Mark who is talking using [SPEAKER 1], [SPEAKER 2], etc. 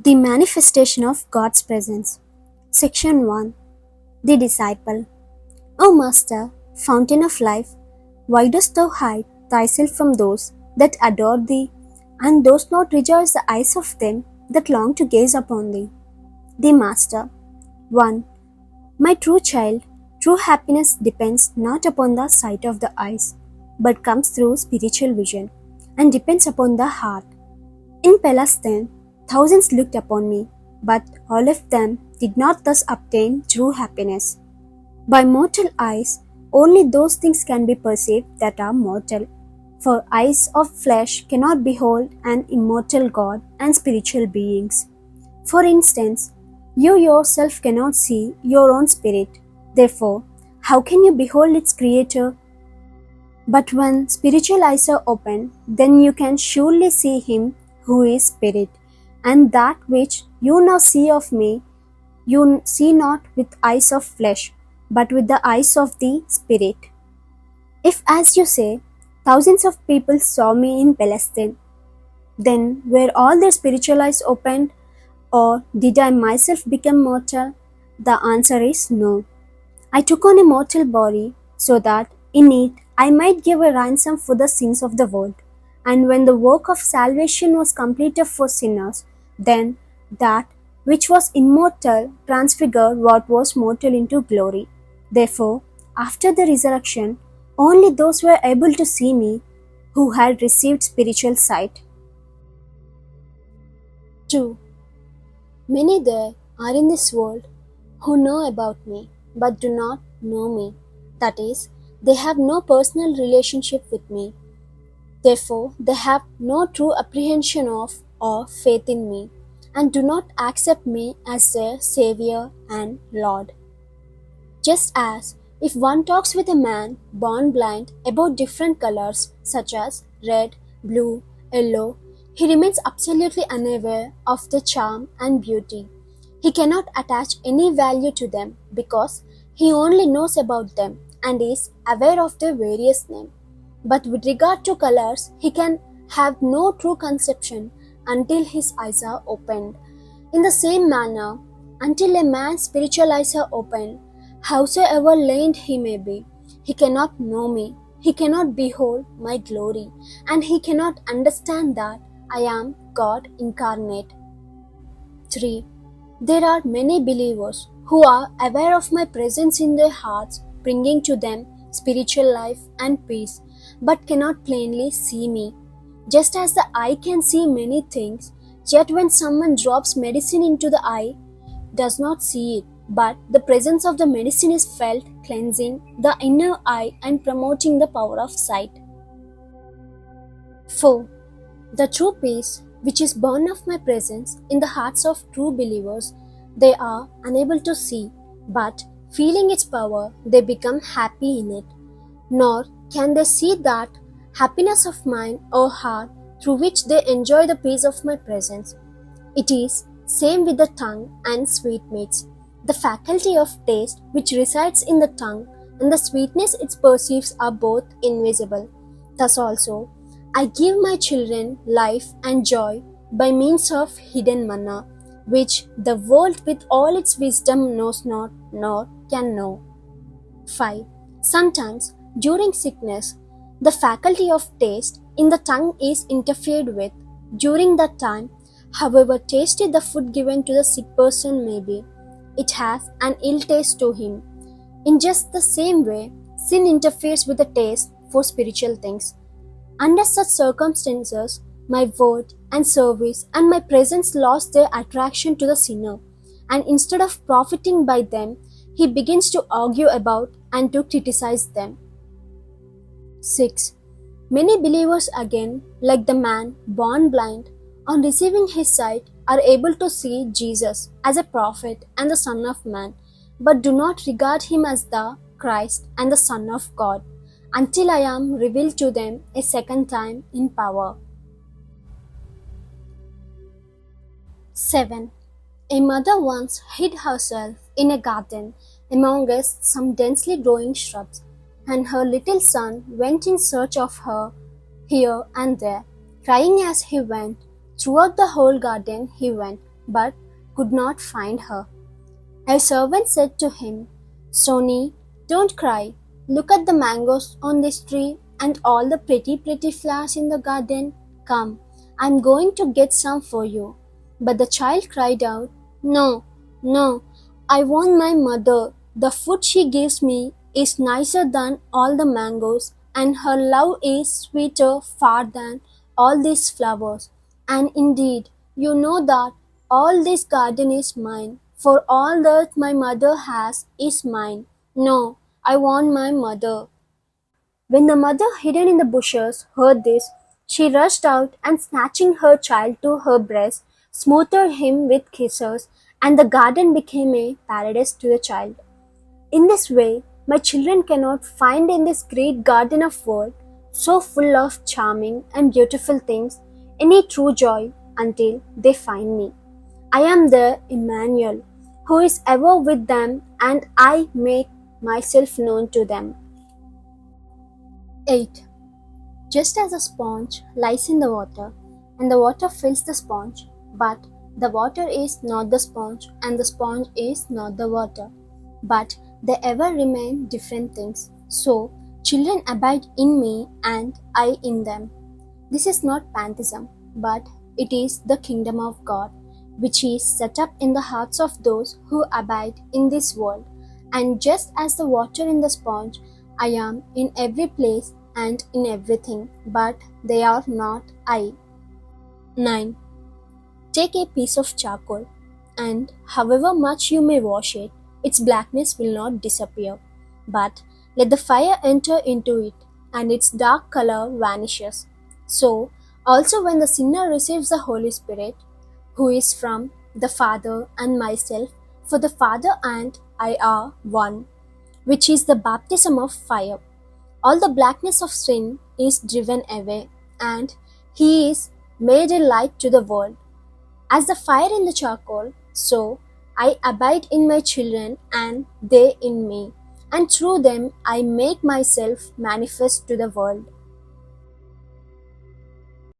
[SPEAKER 1] The manifestation of God's presence. Section 1. The disciple. O Master, fountain of life, why dost thou hide thyself from those that adore thee, and dost not rejoice the eyes of them that long to gaze upon thee? The Master. 1. My true child, true happiness depends not upon the sight of the eyes, but comes through spiritual vision, and depends upon the heart. In Palestine, thousands looked upon me, but all of them did not thus obtain true happiness. By mortal eyes, only those things can be perceived that are mortal, for eyes of flesh cannot behold an immortal God and spiritual beings. For instance, you yourself cannot see your own spirit. Therefore, how can you behold its creator? But when spiritual eyes are open, then you can surely see him who is spirit, and that which you now see of me, you see not with eyes of flesh, but with the eyes of the spirit. If, as you say, thousands of people saw me in Palestine, then were all their spiritual eyes opened, or did I myself become mortal? The answer is no. I took on a mortal body so that in it I might give a ransom for the sins of the world. And when the work of salvation was completed for sinners, then that which was immortal transfigured what was mortal into glory. Therefore, after the resurrection, only those were able to see me who had received spiritual sight. 2. Many there are in this world who know about me but do not know me. That is, they have no personal relationship with me. Therefore, they have no true apprehension of or faith in me, and do not accept me as their Savior and Lord. Just as if one talks with a man born blind about different colors such as red, blue, yellow, he remains absolutely unaware of their charm and beauty. He cannot attach any value to them because he only knows about them and is aware of their various names. But with regard to colors, he can have no true conception until his eyes are opened. In the same manner, until a man's spiritual eyes are opened, howsoever learned he may be, he cannot know me, he cannot behold my glory, and he cannot understand that I am God incarnate. 3. There are many believers who are aware of my presence in their hearts, bringing to them spiritual life and peace, but cannot plainly see me. Just as the eye can see many things, yet when someone drops medicine into the eye, does not see it, but the presence of the medicine is felt, cleansing the inner eye and promoting the power of sight. 4. The true peace, which is born of my presence in the hearts of true believers, they are unable to see, but feeling its power, they become happy in it. Nor can they see that happiness of mind or heart through which they enjoy the peace of my presence. It is same with the tongue and sweetmeats. The faculty of taste which resides in the tongue and the sweetness it perceives are both invisible. Thus also, I give my children life and joy by means of hidden manna, which the world with all its wisdom knows not nor can know. 5. Sometimes, during sickness, the faculty of taste in the tongue is interfered with. During that time, however tasty the food given to the sick person may be, it has an ill taste to him. In just the same way, sin interferes with the taste for spiritual things. Under such circumstances, my word and service and my presence lost their attraction to the sinner, and instead of profiting by them, he begins to argue about and to criticize them. 6. Many believers again, like the man born blind, on receiving his sight, are able to see Jesus as a prophet and the Son of Man, but do not regard him as the Christ and the Son of God, until I am revealed to them a second time in power. 7. A mother once hid herself in a garden amongst some densely growing shrubs, and her little son went in search of her here and there, crying as he went. Throughout the whole garden he went, but could not find her. A servant said to him, Sony, don't cry. Look at the mangoes on this tree and all the pretty flowers in the garden. Come, I'm going to get some for you. But the child cried out, No, no, I want my mother. The food she gives me is nicer than all the mangoes, and her love is sweeter far than all these flowers. And indeed, you know that all this garden is mine, for all that my mother has is mine. No, I want my mother. When the mother hidden in the bushes heard this, she rushed out and snatching her child to her breast, smothered him with kisses, and the garden became a paradise to the child. In this way, my children cannot find in this great garden of world, so full of charming and beautiful things, any true joy until they find me. I am the Emmanuel, who is ever with them, and I make myself known to them. 8. Just as a sponge lies in the water, and the water fills the sponge, but the water is not the sponge, and the sponge is not the water, but they ever remain different things. So, children abide in me, and I in them. This is not pantheism, but it is the kingdom of God, which is set up in the hearts of those who abide in this world. And just as the water in the sponge, I am in every place and in everything, but they are not I. 9. Take a piece of charcoal, and however much you may wash it, its blackness will not disappear. But let the fire enter into it, and its dark color vanishes. So, also when the sinner receives the Holy Spirit, who is from the Father and myself, for the Father and I are one, which is the baptism of fire. All the blackness of sin is driven away, and he is made a light to the world. As the fire in the charcoal, so I abide in my children and they in me, and through them I make myself manifest to the world.